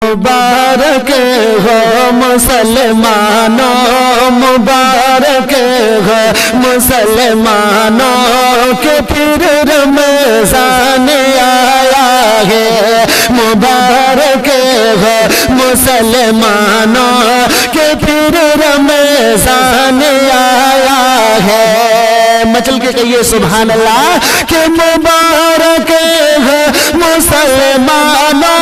مبارک ہو مسلمانوں، مبارک ہو مسلمانوں کہ پھر رمضان آیا ہے، مبارک ہو مسلمانوں کہ پھر رمضان آیا ہے۔ مچل کے کہیے سبحان اللہ کہ مبارک ہے مسلمانوں،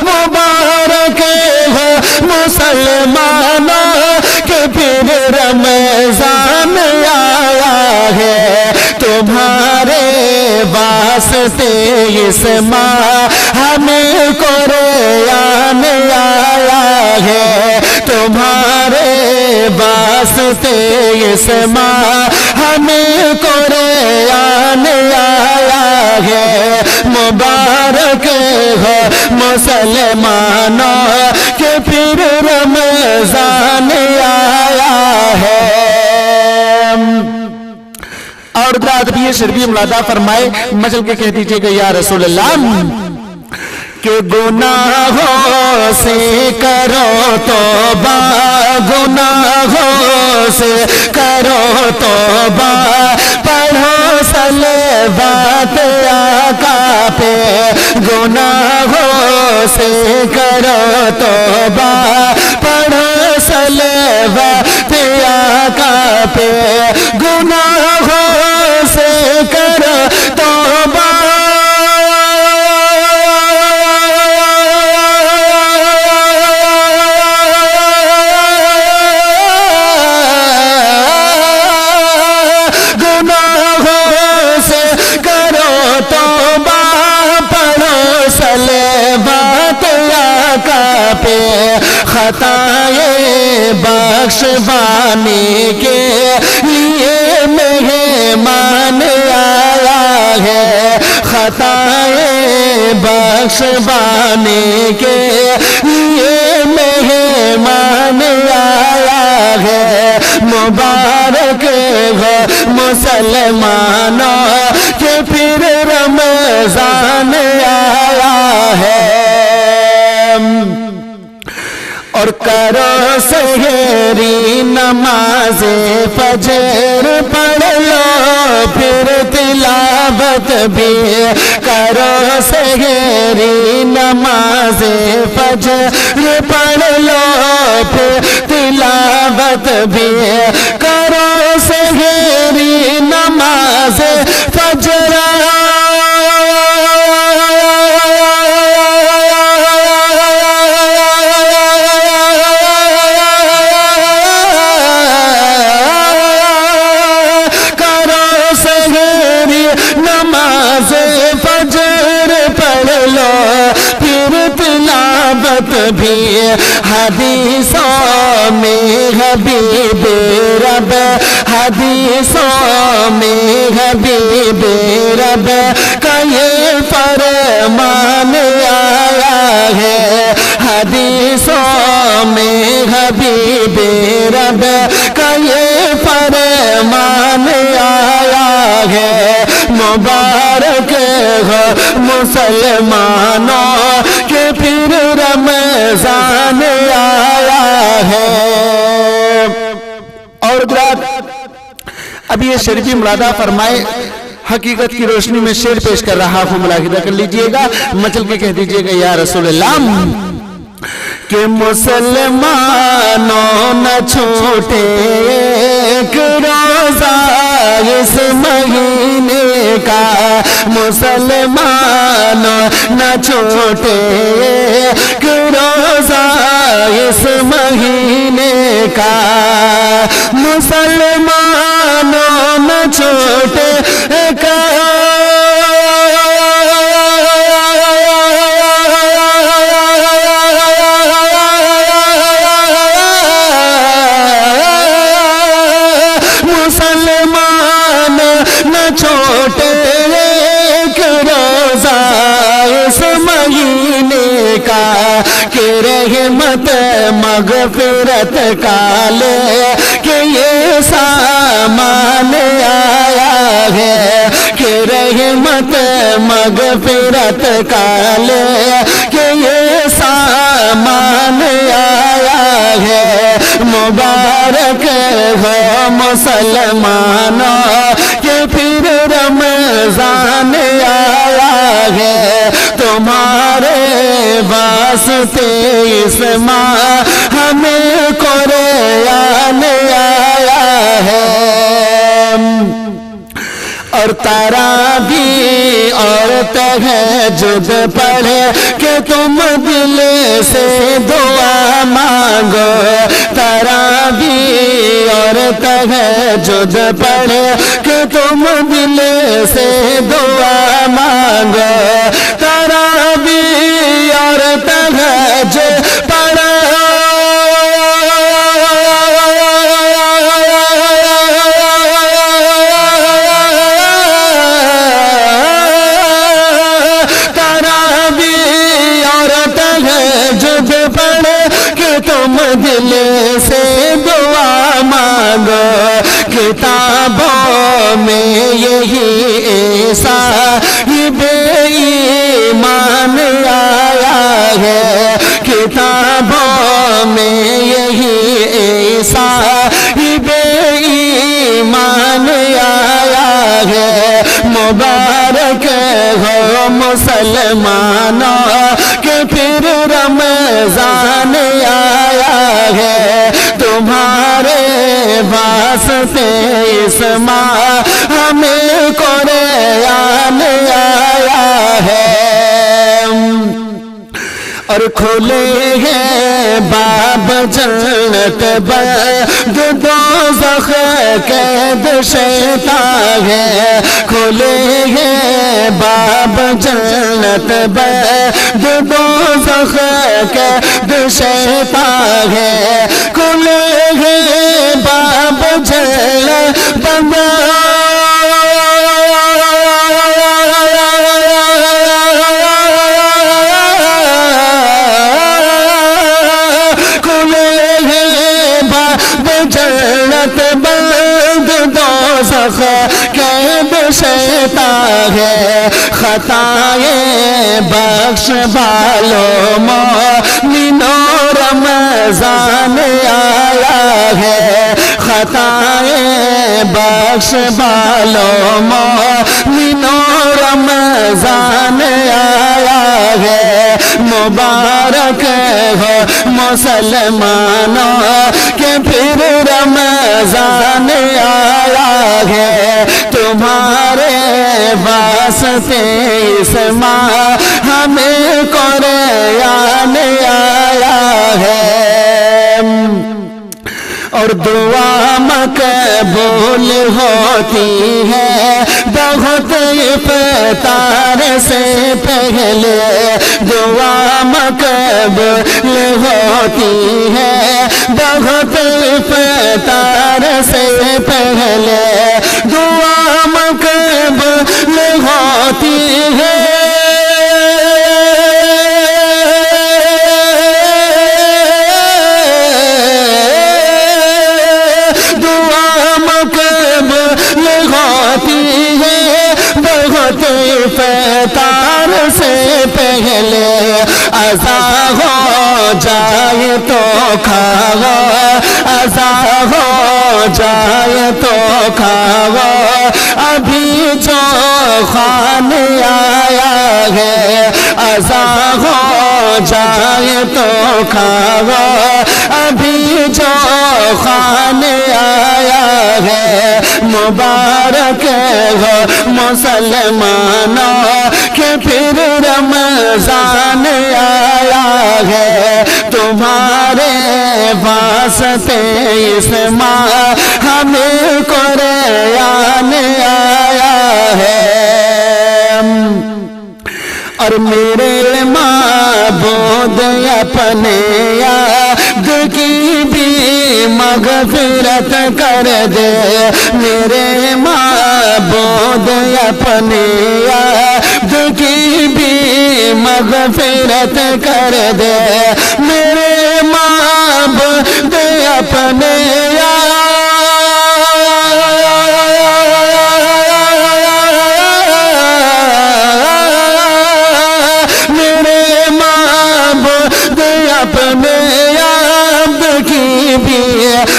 مبارک ہے مسلمانوں کہ پھر رمضان آیا ہے۔ تمہارے واسطے اس ماہ ہمیں قرآن آیا ہے، تمہارے واسطے اس ماہ ہمیں قرآن آیا ہے۔ مبارک ہو مسلمانوں کہ پھر رمضان آیا ہے۔ اور رات بھی شربی ملادہ فرمائے، مچل کے کہہ دیجئے کہ یا رسول اللہ کہ گناہوں سے کرو توبہ، گناہوں سے کرو توبہ، پڑھو صلوات آقا پہ، گناہوں سے کرو توبہ، پڑھو صلوات آقا پہ، گناہوں سے کرو توبہ، خطائیں بخشوانے کے لیے مہمان آیا ہے، خطائیں بخشوانے کے لیے مہمان آیا ہے۔ مبارک ہو مسلمانوں کہ پھر رمضان آیا ہے۔ اور کرو سحری نماز فجر پڑھ لو، پھر تلاوت بھی کرو، سحری نماز فجر پڑھ لو، پھر تلاوت بھی کرو، سحری نماز فجر بھی حدیثوں میں حبیب رب، حدیثوں میں حبیب رب کا یہ فرمان آیا ہے، حدیثوں میں حبیب رب کا یہ فرمان آیا ہے۔ مبارک ہو مسلمانوں کہ پھر رمضان آیا ہے۔ اور اب یہ شریفی ملادہ فرمائے، حقیقت کی روشنی میں شعر پیش کر رہا ہوں، ملاحظہ کر لیجئے گا، مچل کے کہہ دیجئے گا یا رسول اللہ کہ مسلمانوں نہ چھوٹے ایک روزہ اس مہینے کا، مسلمانوں نہ چھوٹے ایک روزہ اس مہینے کا، مسلمانوں نہ چھوٹے ایک کہ رحمت مغفرت کا لے مغفرت کا لے کہ یہ سامان آیا ہے، مبارک ہو مسلمانوں کہ پھر رمضان آیا ہے، تمہارے واسطے اس ماہ ہمیں قرآن آیا ہے۔ اور تراویح اور تہجد پڑھے کہ تم دل سے دعا مانگو، تراویح اور تہجد پڑھے کہ تم دل سے دعا مانگو، تراویح اور تہجد پڑھے دل سے دعا مانگو، کتابوں میں یہی ایسا ہی بے ایمان آیا ہے، کتابوں میں یہی ایسا ہی بے ایمان آیا ہے، مبارک ہو مسلمانوں کہ پھر رمضان آیا ہے، تمہارے واسطے اس ماہ ہمیں قرآن آیا ہے۔ اور کھلے ہیں باب جنت بند دوزخ قید شیطان ہے، کھلے ہیں باب جنت بند دوزخ قید شیطان ہے، کھلے ہیں باب جنت بند قید شیطان ہے، خطائیں بخش بالو مومنوں رمضان آیا ہے، خطائیں بخش بالو مومنوں رمضان آیا ہے، مبارک ہو مسلمانوں کہ پھر رمضان آیا ہے، تمہارے واسطے اس ماہ ہمیں قرآن آیا ہے۔ اور دعا مقبول ہوتی ہے بہت افطار سے پہلے، دعا مقبول ہوتی ہے بہت افطار سے پہلے، دعا مقبول ہوتی ہے افطار سے پہلے، عزا ہو جائے تو کھاؤ، عزا ہو جائے تو کھاؤ، ابھی جو خوان آیا ہے، عزا ہو جائے تو کھاؤ، ابھی جو خوان آیا ہے، مبارک ہو مسلمانوں کہ پھر رمضان آیا ہے، تمہارے واسطے اس ماہ ہمیں قرآن آیا ہے۔ اور میرے معبود اپنے یاد کی بھی مغفرت کر دے، میرے معبود اپنے یاد کی بھی مغفرت کر دے، میرے معبود اپنے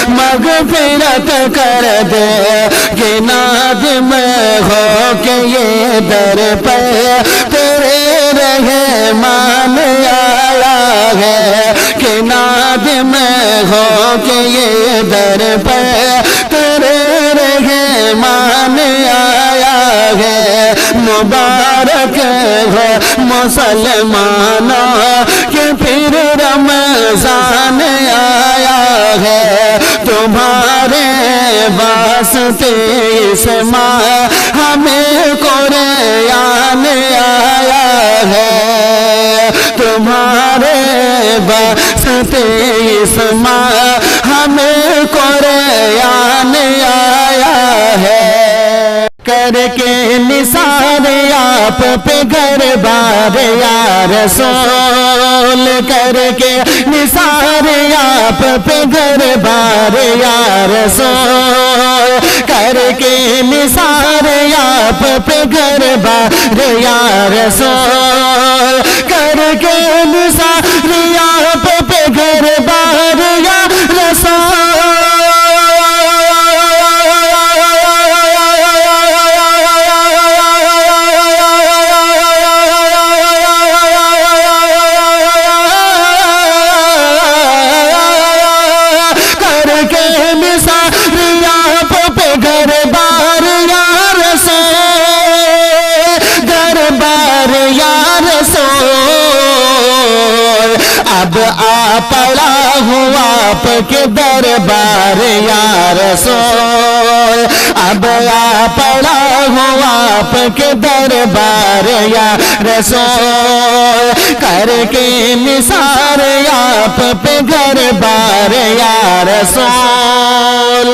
مغفرت کر دے کہ نادم ہو کہ یہ در پہ تیرے رحمان آیا ہے کہ نادم ہو کہ یہ در پہ تیرے رحمان آیا ہے مبارک ہے مسلمانوں کہ پھر رمضان آیا ہے تمہارے واسطے اس ماہ ہمیں قرآن آیا ہے تمہارے واسطے اس ماہ ہمیں قرآن آیا ہے کر کے نثار آپ پہ گھر بار یا رسول کر کے نثار آپ پہ گھر بار یا رسول کر کے نثار آپ پہ گھر بار یا رسول کر کے نثار آپ پہ گھر بار یا رسول اب آ پڑا ہوں آپ کے دربار یا رسول اب آ پڑا ہوں آپ کے دربار یا رسول کر کے نثار آپ پہ گھر بار یا رسول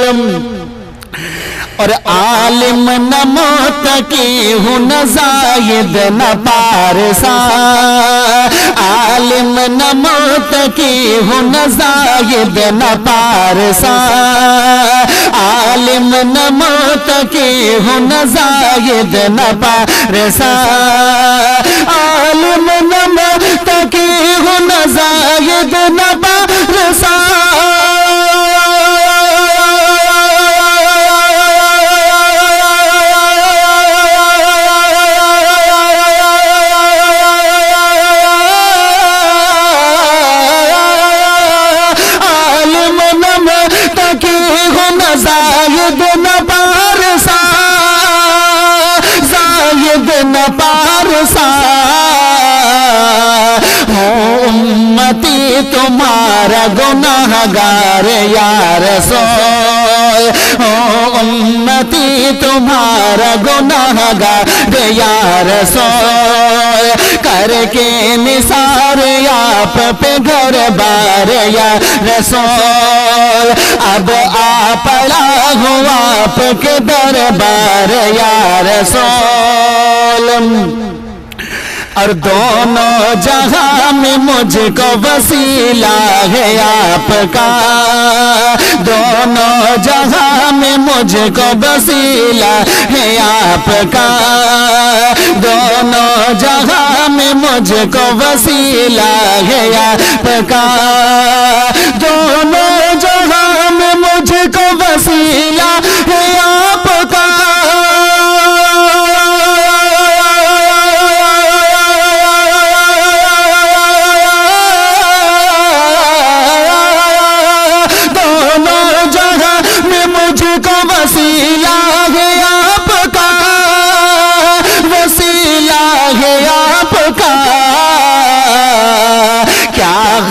اور عالم نہ متقی ہوں نہ زاہد نہ پارسا عالم نہ متقی ہوں نہ زاہد نہ پارسا عالم نہ متقی ہوں نہ زاہد نہ پارسا عالم نہ متقی ہوں نہ زاہد نہ پارسا امتی تمہارا گناہگار یا رسول امتی تمہارا گناہگار یا رسول کر کے نثار آپ پہ گھر بار یا رسول اب آ پڑا ہوں آپ کے دربار یا رسول اور دونوں جہاں میں مجھ کو وسیلہ ہے آپ کا دونوں جہاں میں مجھ کو وسیلہ ہے آپ کا دونوں جہاں میں مجھ کو وسیلہ ہے آپ کا دونوں جہاں میں مجھ کو وسیلہ ہے آپ کا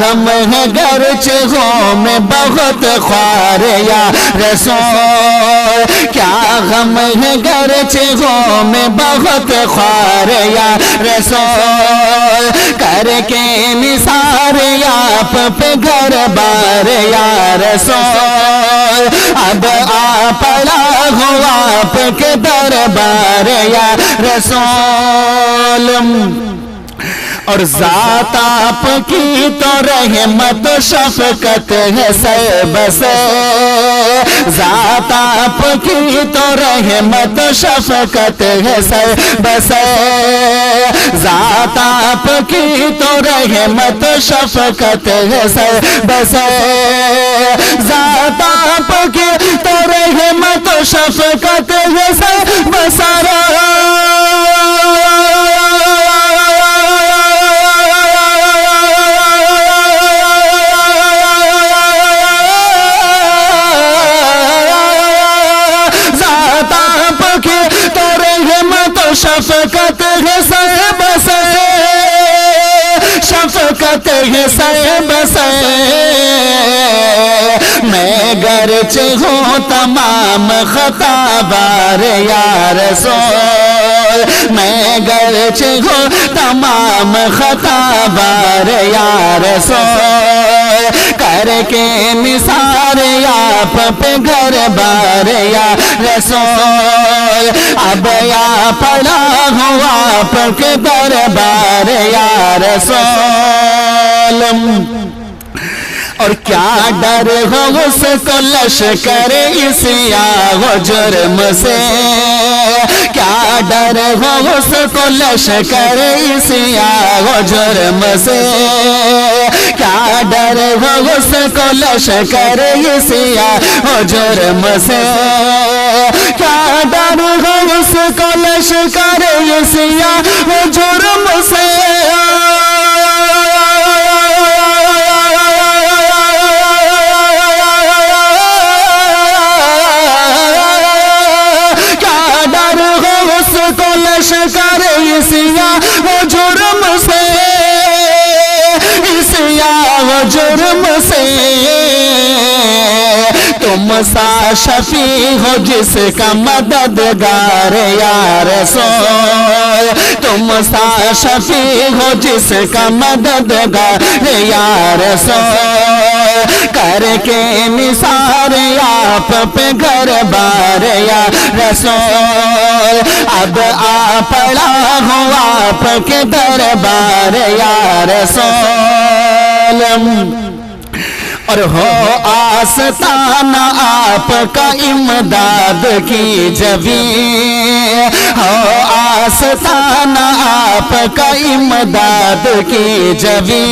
غم ہے گرچہ ہوں میں بہت خوار یا رسول کیا غم ہے گرچہ ہوں میں بہت خوار یا رسول کر کے نثار آپ پہ گھر بار یا رسول اب آ پڑا ہوں آپ کے دربار یا رسول اور ذات آپ کی تو رحمت و شفقت ہے سر بسر، ذات آپ کی تو رحمت و شفقت ہے سر بسر، ذات آپ کی تو رحمت و شفقت ہے سر بسر، ذات آپ کی تو رحمت و شفقت ہے سر بسر، شفقت ہے سر بسر، شفقت ہے سر بسر، میں گرچہ ہوں تمام خطا بار یا رسول، میں گرچہ ہوں تمام خطا بار یا رسول، کر کے نثار آپ پہ گھر بار یا رسول، اب یا پڑا ہوں آپ کے دربار یا رسول، اور کیا ڈر ہو اس کو لشکر اسیاہ و جرم سے، کیا ڈر ہو اس کو لشکر اسیاہ و جرم سے، کیا ڈر ہو اس کو لشکر اسیاہ و جرم سے، کیا ڈر ہو اس کو لشکر اسیاہ و جرم سے، لشکر اسیاہ و جرم سے، اسیاہ و جرم سے، تم سا شفیع ہو جس کا مددگار یا رسول، تم سا شفیع ہو جس کا مددگار یا رسول، کر کے نثار آپ پہ گھر بار یا رسول، اب آ پڑا ہوں آپ کے دربار یا رسول، اور ہو آستانہ آپ کا امداد کی جبیں، ہو آستانہ آپ کا امداد کی جبیں،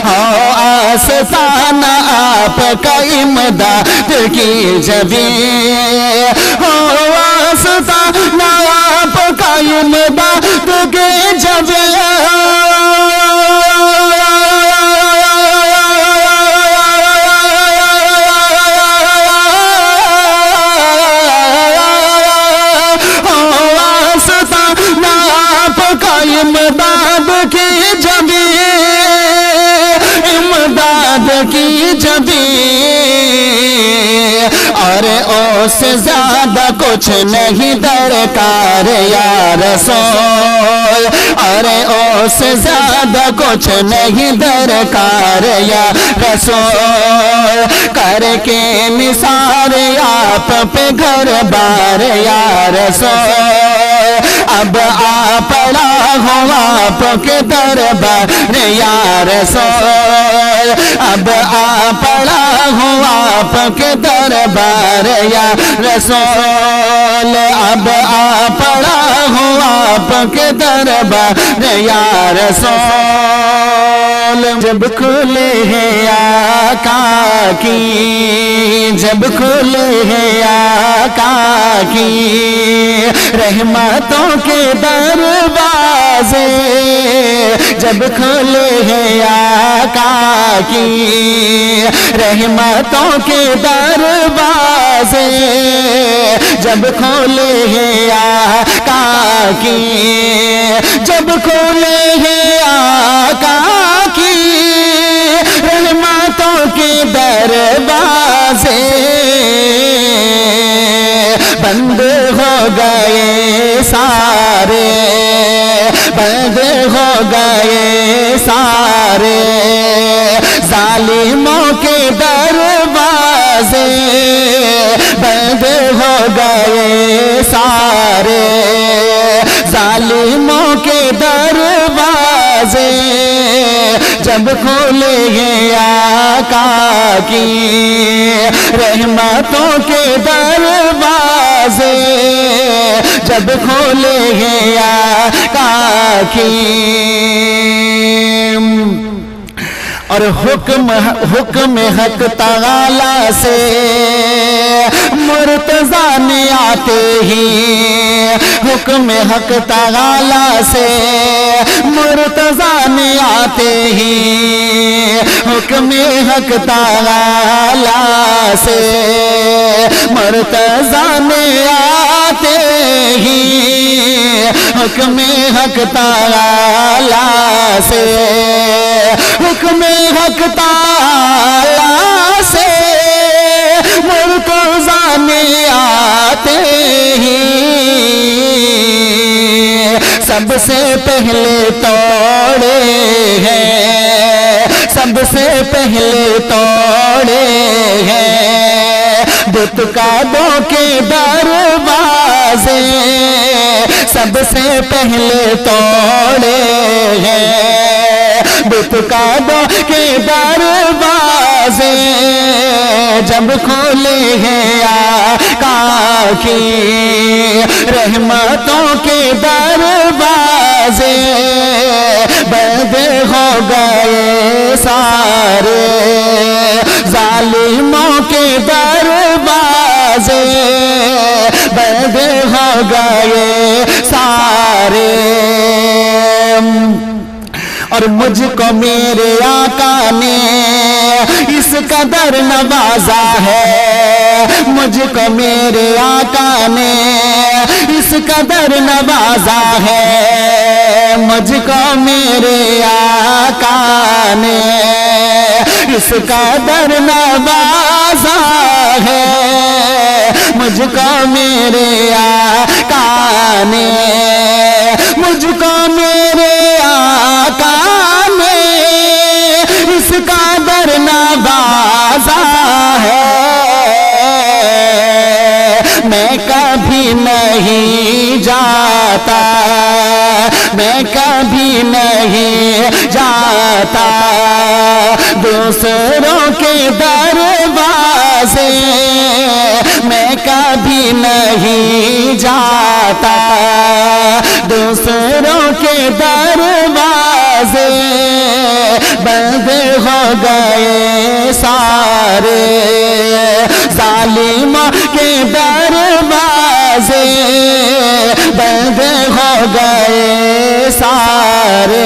ہو آستانہ آپ کا امداد کی جبیں، ہو آستانہ آپ کا امداد کی جبیں، امداد کی جبیں، امداد کی جبیں، اور اس سے زیادہ کچھ نہیں درکار یا رسول، اور اس سے زیادہ کچھ نہیں درکار یا رسول، کر کے نثار آپ پہ گھر بار یا رسول، اب آ پڑا ہوں آپ کے دربار یا رسول، اب آ پڑا ہوں آپ کے دربار یا رسول، اب آ پڑا ہوں آپ کے دربار یا رسول، جب کھلے ہیں آقا کی، جب کھلے ہیں آقا کی رحمتوں کے دروازے، جب کھلے ہیں آقا کی رحمتوں کے دروازے، جب کھلے ہیں آقا کی، جب کھلے ہیں آقا کی رحمتوں کے دروازے، بند ہو گئے سارے، بند ہو گئے سارے ظالموں کے دروازے، بند ہو گئے سارے ظالموں کے دروازے، جب کھولے ہیں آقا کی رحمتوں کے دروازے، جب کھولے ہیں آقا کی، اور حکم حق تعالی سے مرتضیٰ نے آتے ہی، حکم حق تعالی سے مرتضیٰ نے آتے ہی، حکم حق تعالی سے مرتضیٰ نے آتے ہی، حکم حق تعالی سے، حکم حق تعالی سے مرتضیٰ نے آتے ہی، سب سے پہلے توڑے ہیں، سب سے پہلے توڑے ہیں بت کعبوں کے دروازے، سب سے پہلے توڑے ہیں بت کعبوں کے دروازے، جب کھولے ہیں آقا کی رحمتوں کے دروازے، بند ہو گئے سارے ظالموں کے دروازے، بند ہو گئے سارے، اور مجھ کو میرے آقا نے اس قدر نوازا ہے، مجھ کو میرے آقا نے اس قدر نوازا ہے، مجھ کو میرے آقا نے اس قدر نوازا ہے، مجھ کو میرے آقا نے، مجھ کو میرے آقا نے اس قدر نوازا ہے، میں کبھی نہیں جاتا، میں کبھی نہیں جاتا دوسروں کے دروازے، میں کبھی نہیں جاتا دوسروں کے دروازے، بند ہو گئے سارے ظالموں کے دروازے، بند ہو گئے سارے۔